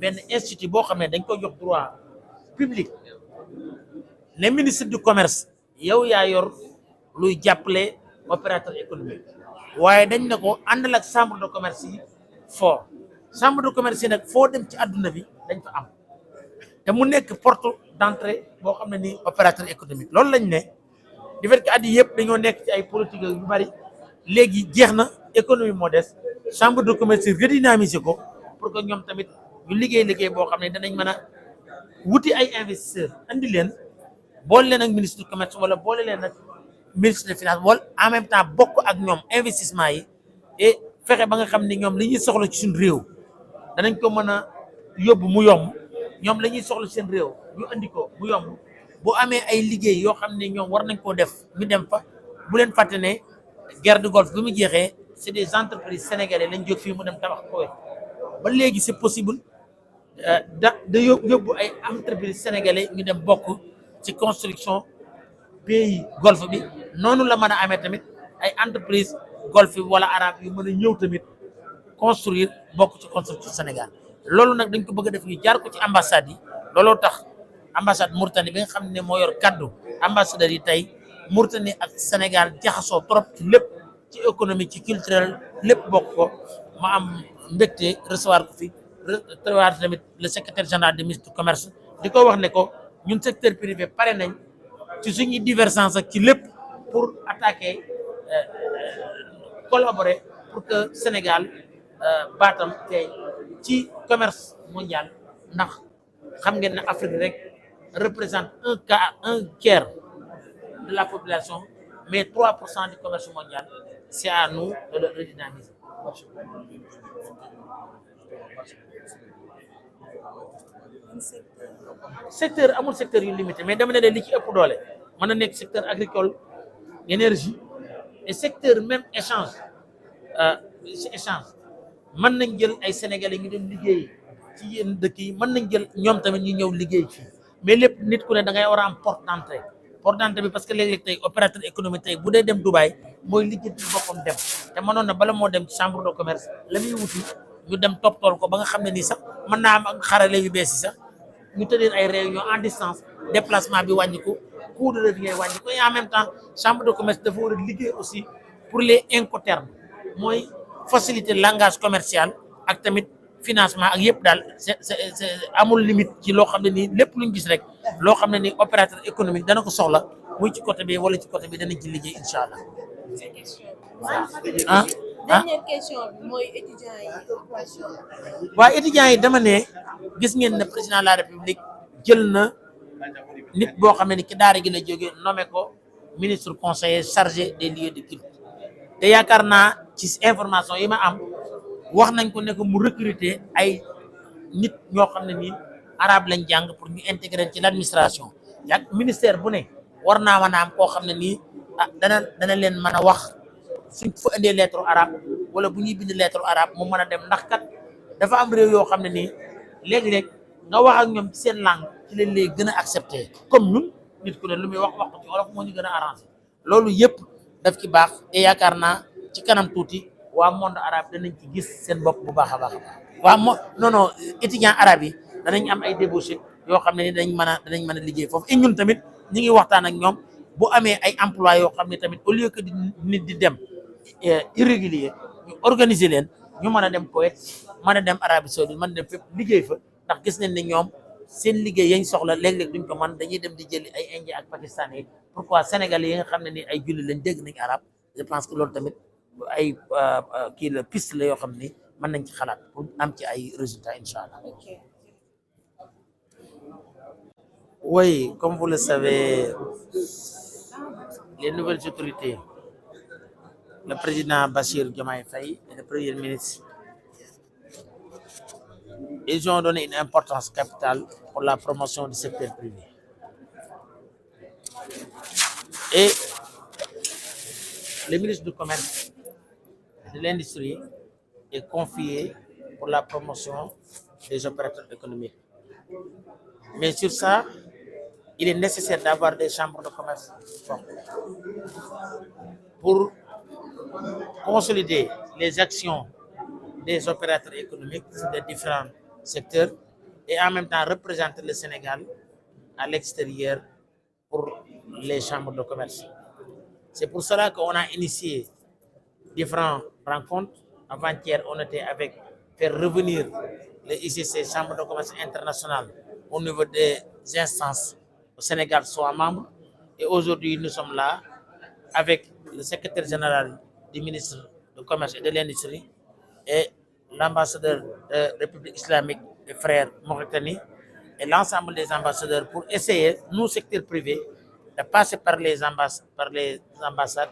benn institut boo xam ne dañ ko jox droit public ne ministre du commerce yow yaa yor luy jàppale opérateur économique waaye dañ ne ko àndal ak chambre de commerce yi fort chambre de commerce yi nag foo dem ci àdduna bi dañ fa am te mu nekk porte d'entrée boo xam ne ni opérateur économique loolu lañ ne di fait que at yi yëpp dañoo nekk ci ay politique yu bari léegi jeex na économie moo des chambre de commerce yi redynamiser ko pour que ñoom tamit ñu liggéey boo xam ne danañ mën a wuti ay investisseurs andi leen boole leen ak ministre du commerce wala boole leen ak ministre des finances wala en même temps bokk ak ñoom investissement yi et fexe ba nga xam ne ñoom li ñuy soxla ci suñu réew danañ ko mën a yóbbu mu yomb ñoom la ñuy soxla seen réew ñu andi ko mu yomb bu amee ay liggéey yoo xam ne ñoom war nañ koo def ñu dem fa bu leen fàtte ne guerre du Golfe bi mu jeexee c'est des entreprises sénégalais lañ jóg fii mu dem tabax ko ba léegi c'est possible da yóbbu ay entreprises sénégalais ñu dem bokk ci construction pays Golfe bi noonu la mën a amee tamit ay entreprise Golfe bi wala arabe yu mën a ñëw tamit construire bokk ci construction Sénégal loolu nag dañ ko bëgg a def ñu jaar ko ci ambassade yi looloo tax ambassade Mauritanie bi nga xam ne moo yor kaddu ambassadeurs yi tey Mauritanie ak Sénégal jaxasoo trop ci lépp ci économie ci culturel lépp bokk ko ma am mbégte recevoir ko fi recevoir tamit le secrétaire général du ministre du commerce di ko wax ne ko ñun secteur privé pare nañ ci suñuy divergence ak ci lépp pour attaquer collaborer pour que Sénégal baatam tey ci commerce mondial ndax xam ngeen ne Afrique rek représente un tiers de la population mais 3% du commerce mondial c'est à nous de le redynamiser. secteur amul secteur yu limité mais dama ne li ci ëpp doole mën na nekk secteur agricole énergie et secteur même échange mën nañ jël ay sénégalais ñu dem liggéey ci yenn dëkk yi mën nañ jël ñoom tamit ñu ñëw liggéey fii mais lépp nit ku ne da ngay war a am porte d'entrée bi parce que léeg-léeg tey opérateur économique tey bu dee dem Dubaï mooy liggéey bi boppam dem te mënoon na bala moo dem chambre de commerce la muy wuti ñu dem toppatool ko ba nga xam ne nii sax mën naa am ak xarale yu bees yi sax ñu tëddee ay réunion en distance déplacement bi wàññiku coût de revient wàññiku et en même temps chambre de commerce dafa war a liggéey aussi pour les incoterms mooy faciliter langage commercial ak tamit financement ak yëpp daal c'est amul limite ci loo xam ne nii lépp luñ gis rek loo xam ne nii opérateur économique dana ko soxla muy ci côté bi wala ci côté bi danañ ci liggéey incha allah. dernière question bi mooy étudiants yi. waaye étudiants yi dama ne gis ngeen ne président de la république jël na nit boo xam ne ni ki daara gi la jógee nommé ko ministre conseiller chargé des lieux de culte te yaakaar naa ci information yi ma am wax nañ ko ne ko mu recruter ay nit ñoo xam ne nii arabe lañ jàng pour ñu intégrer ci l'administration yak ministère bu ne war naa mën a am koo xam ne nii dana leen mën a wax suñ fa indee lettre arabe wala bu ñuy bind lettre arabe mu mën a dem ndax kat dafa am réew yoo xam ne nii léeg-léeg nga wax ak ñoom ci seen langue ci leen lay gën a accepté comme ñun nit ku ne lu muy wax ko ci wolof moo ñu gën a arrangé loolu yëpp daf ci baax te yaakaar naa ci kanam tuuti waa monde arabe danañ ci gis seen bopp bu baax a baax waa non étudiant arabe yi danañ am ay débauché yoo xam ne ni danañ mën a liggéey foofu et ñun tamit ñi ngi waxtaan ak ñoom bu amee ay emploi yoo xam ne tamit au lieu que nit di dem irrégulier ñu organiser leen ñu mën a dem Koweït mën a dem Arabie Saoudite mën a dem fépp liggéey fa ndax gis nañ ne ñoom seen liggéey yañ soxla léeg-léeg duñ ko mën dañuy dem di jëli ay indien ak pakistanais yi pourquoi sénégalais yi nga xam ne ni ay julli lañ dégg nañ arabe je pense que loolu tamit ay kii la piste la yoo xam ni mën nañ ci xalaat pour am ci ay résultats incha allah. Oui, comme vous le savez, les nouvelles autorités, le président Bassirou Diomaye Faye et le premier ministre, ils ont donné une importance capitale pour la promotion du secteur privé. Et le ministre du Commerce et de l'Industrie est confié pour la promotion des opérateurs économiques. Mais sur ça, il est nécessaire d'avoir des chambres de commerce fortes pour consolider les actions des opérateurs économiques des différents secteurs et en même temps représenter le Sénégal à l'extérieur pour les chambres de commerce. C'est pour cela qu'on a initié différentes rencontres. Avant-hier, on était avec faire revenir les ICC, Chambre de commerce internationale, au niveau des instances au Sénégal soient membres. Et aujourd'hui, nous sommes là avec le secrétaire général du ministre du Commerce et de l'Industrie et l'ambassadeur de la République islamique des frères Mauritanie et l'ensemble des ambassadeurs pour essayer, nous, secteur privé, de passer par les ambassades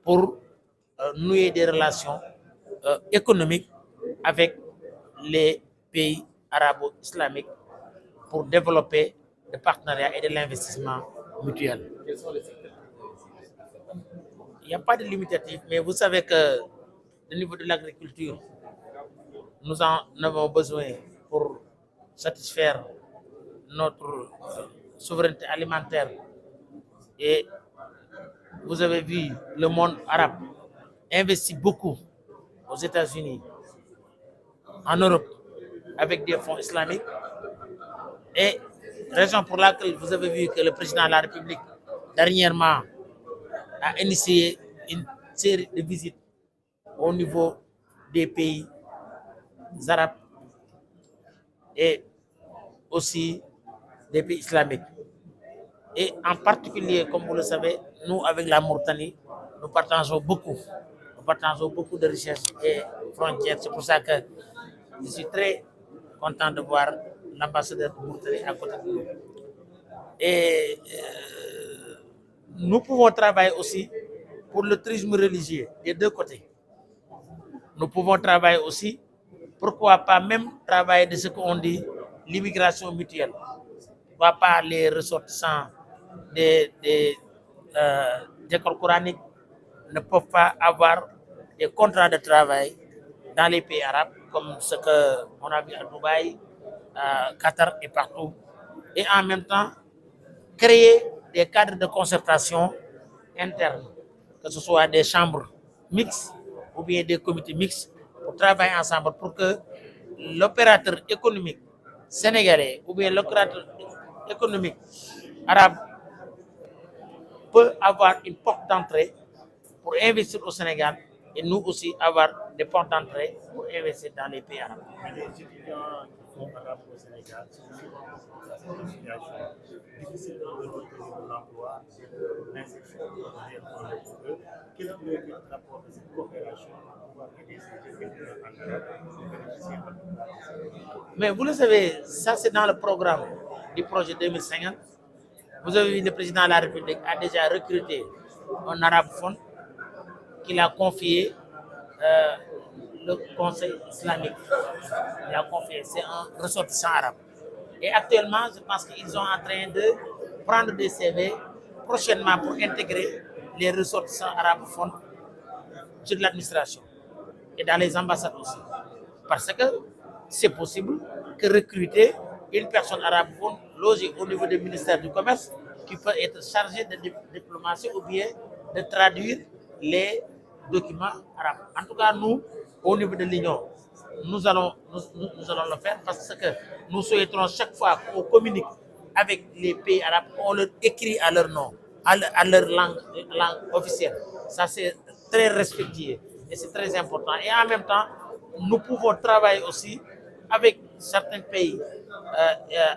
pour nouer des relations économiques avec les pays arabo-islamiques pour développer des partenariats et de l'investissement mutuel. Il n'y a pas de limitatif, mais vous savez que au niveau de l'agriculture, nous en avons besoin pour satisfaire notre souveraineté alimentaire. Et vous avez vu, le monde arabe investit beaucoup aux États-Unis, en Europe, avec des fonds islamiques. Et raison pour laquelle vous avez vu que le président de la République, dernièrement, a initié une série de visites au niveau des pays arabes et aussi des pays islamiques. Et en particulier, comme vous le savez, nous, avec la Mauritanie, nous partageons beaucoup. Nous partageons beaucoup de richesses et frontières. C'est pour ça que je suis très content de voir l'ambassadeur de Mauritanie à côté de nous. Et nous pouvons travailler aussi pour le tourisme religieux des deux côtés. Nous pouvons travailler aussi, pourquoi pas même travailler de ce qu'on dit l'immigration mutuelle. Pourquoi pas les ressortissants des écoles coraniques ne peuvent pas avoir des contrats de travail dans les pays arabes, comme ce qu'on a vu à Dubaï, Qatar et partout. Et en même temps, créer des cadres de concertation internes, que ce soit des chambres mixtes ou bien des comités mixtes, pour travailler ensemble pour que l'opérateur économique sénégalais ou bien l'opérateur économique arabe peut avoir une porte d'entrée pour investir au Sénégal et nous aussi avoir des portes d'entrée pour investir dans les pays arabes. Les étudiants qui sont arabes au Sénégal, c'est une situation difficile de retrouver de l'emploi et de l'insertion dans les eux. Quel est le rapport de cette coopération pour pouvoir aider ces étudiants en arabe à bénéficier de Mais vous le savez, ça c'est dans le programme du projet 2050. Vous avez vu, le président de la République a déjà recruté un arabophone qu'il a confié le Conseil islamique. Il a confié, c'est un ressortissant arabe. Et actuellement, je pense qu'ils sont en train de prendre des CV prochainement pour intégrer les ressortissants arabophones sur l'administration et dans les ambassades aussi. Parce que c'est possible que recruter une personne arabophone logée au niveau du ministère du Commerce qui peut être chargée de diplomatie ou bien de traduire les documents arabes. En tout cas, nous, au niveau de l'Union, nous allons le faire parce que nous souhaiterons chaque fois qu'on communique avec les pays arabes, on leur écrit à leur nom, à leur langue officielle. Ça, c'est très respecté et c'est très important. Et en même temps, nous pouvons travailler aussi avec certains pays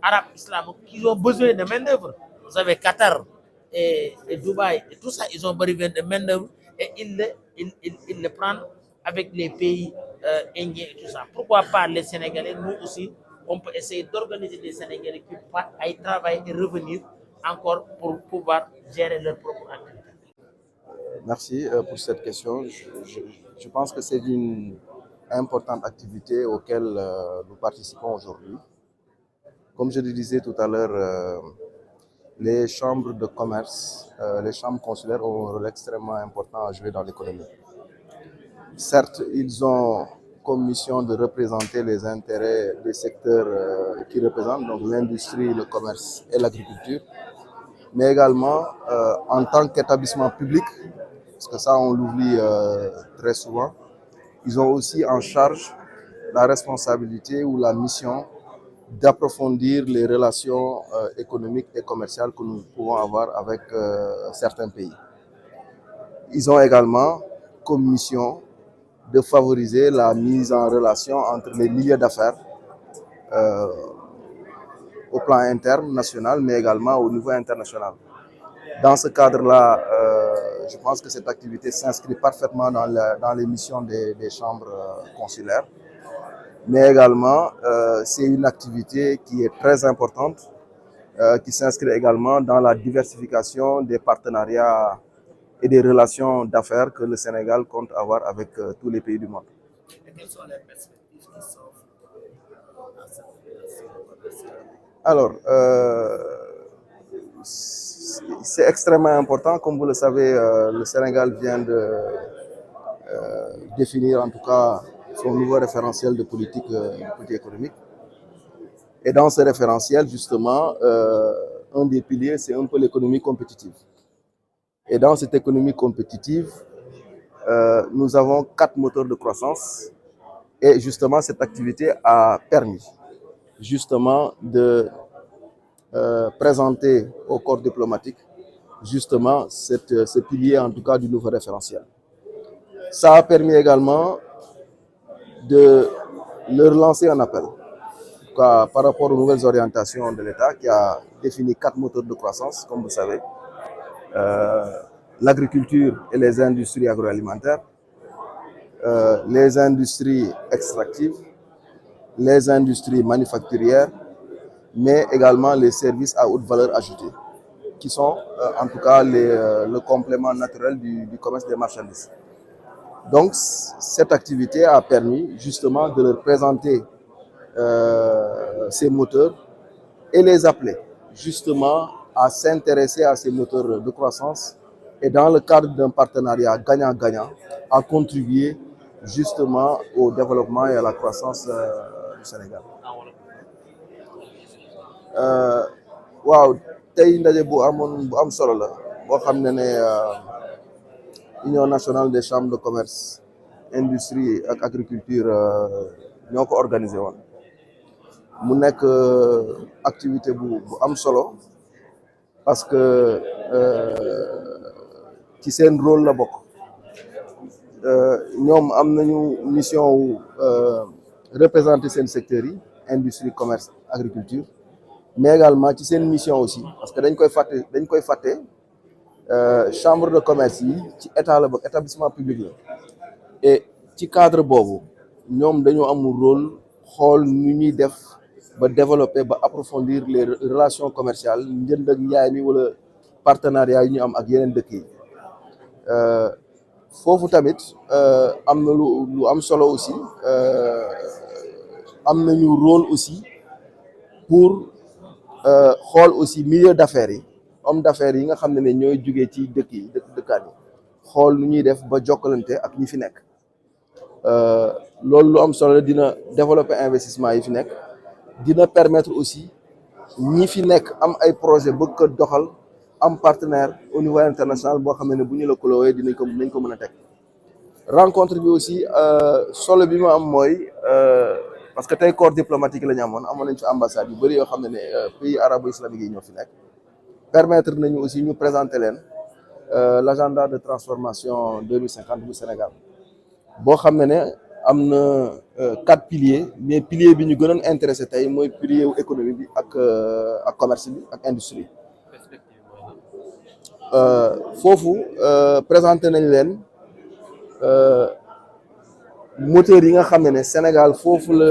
arabes islamiques qui ont besoin de main-d'œuvre. Vous savez, Qatar et Dubaï, et tout ça, ils ont besoin de main-d'œuvre et ils le prennent avec les pays indiens et tout ça. Pourquoi pas les Sénégalais? Nous aussi, on peut essayer d'organiser des Sénégalais qui aillent travailler et revenir encore pour pouvoir gérer leur propre activité. Merci pour cette question. Je pense que c'est une importante activité auquel nous participons aujourd'hui. Comme je le disais tout à l'heure, les chambres de commerce, les chambres consulaires ont un rôle extrêmement important à jouer dans l'économie. Certes, ils ont comme mission de représenter les intérêts des secteurs qui représentent, donc l'industrie, le commerce et l'agriculture, mais également en tant qu'établissement public, parce que ça on l'oublie très souvent, ils ont aussi en charge la responsabilité ou la mission d'approfondir les relations économiques et commerciales que nous pouvons avoir avec certains pays. Ils ont également comme mission de favoriser la mise en relation entre les milieux d'affaires au plan interne, national, mais également au niveau international. Dans ce cadre-là, je pense que cette activité s'inscrit parfaitement dans les missions des chambres consulaires. Mais également, c'est une activité qui est très importante, qui s'inscrit également dans la diversification des partenariats et des relations d'affaires que le Sénégal compte avoir avec tous les pays du monde. Et quelles sont les perspectives qui s'offrent à cette relation commerciale? Alors, c'est extrêmement important. Comme vous le savez, le Sénégal vient de définir en tout cas son nouveau référentiel de politique économique. Et dans ce référentiel, justement, un des piliers, c'est un peu l'économie compétitive. Et dans cette économie compétitive, nous avons 4 moteurs de croissance. Et justement, cette activité a permis justement de présenter au corps diplomatique justement ce pilier en tout cas du nouveau référentiel. Ça a permis également de leur lancer un appel par rapport aux nouvelles orientations de l'État qui a défini 4 moteurs de croissance, comme vous savez. L'agriculture et les industries agroalimentaires, les industries extractives, les industries manufacturières, mais également les services à haute valeur ajoutée, qui sont en tout cas le complément naturel du commerce des marchandises. Donc, cette activité a permis justement de leur présenter ces moteurs et les appeler justement à s'intéresser à ces moteurs de croissance et dans le cadre d'un partenariat gagnant-gagnant, à contribuer justement au développement et à la croissance du Sénégal. waaw tey ndaje bu am solo la boo xam ne Union nationale des chambres de commerce, industrie ak agriculture ñoo ko organisé woon mu nekk activité bu am solo parce que ci seen rôle la bokk. ñoom am nañu mission wu représenter seen secteurs yi industrie commerce agriculture, mais également ci seen mission aussi parce que dañ koy fàtte chambre de commerce yi ci état la bokk, établissement public la, et ci cadre boobu ñoom dañoo am rôle xool nu ñuy def ba développer ba approfondir les relations commerciales, njënd ak njaay mi wala partenariat yi ñu am ak yeneen dëkk yi. foofu tamit am na lu am solo aussi, am nañu rôle aussi pour xool aussi milieu d'affaires yi, homme d'affaires yi nga xam ne ñooy jugee ci dëkkaan yi, xool nu ñuy def ba jokkalante ak ñi fi nekk. loolu lu am solo la, dina développer investissement yi fi nekk, dina permettre aussi ñi fi nekk am ay projet bëgg ko doxal, am partenaire au niveau international boo xam ne bu ñu lëkkaloo dinañ ko mën a teg. rencontre bi aussi solo bi mu am mooy parce que tey corps diplomatique la ñu amoon nañ fi ambassade yu bëri yoo xam ne pays arabo-islamique yi ñoo fi nekk. permettre nañu aussi ñu présenter leen l'agenda de transformation 2050 bu Sénégal boo xam ne am na 4 piliers, mais pilier bi ñu gënoon intéressé tey mooy pilier wu économie bi ak commerce bi ak industrie. foofu présenté nañ leen moteur yi nga xam ne Sénégal foofu la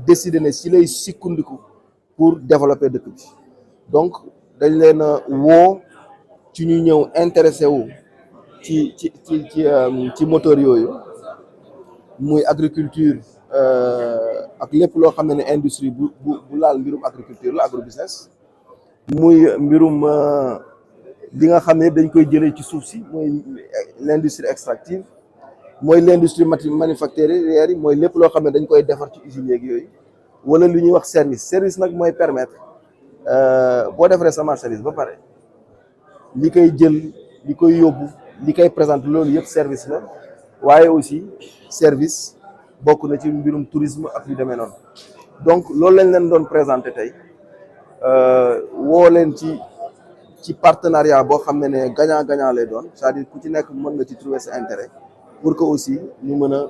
décidé ne ci lay sukkandiku pour développer dëkk bi. donc dañ leen a woo ci ñu ñëw intéressé wu ci moteur yooyu, muy agriculture ak lépp loo xam ne industrie bu laal mbirum agriculture la, agrobusiness, muy mbirum li nga xam ne dañ koy jëlee ci suuf si, mooy l'industrie extractive, mooy l'industrie manufacturière yi, mooy lépp loo xam ne dañ koy defar ci usines yeeg yooyu, wala lu ñuy wax service nag mooy permettre boo defaree sa marchandise ba pare li koy jël, li koy yóbbu, li koy présenter, loolu yëpp service la. waaye aussi service bokk na ci mbirum tourisme ak yu demee noonu. donc loolu lañ leen doon présenté tey woo leen ci partenariat boo xam ne gagnant-gagnant lay doon c'est-à-dire ku ci nekk mën nga ci trouver sa intérêt pour que aussi ñu mën a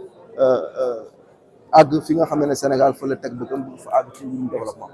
àgg fi nga xam ne Sénégal fa la teg bëggam fa àgg ci mbirum développement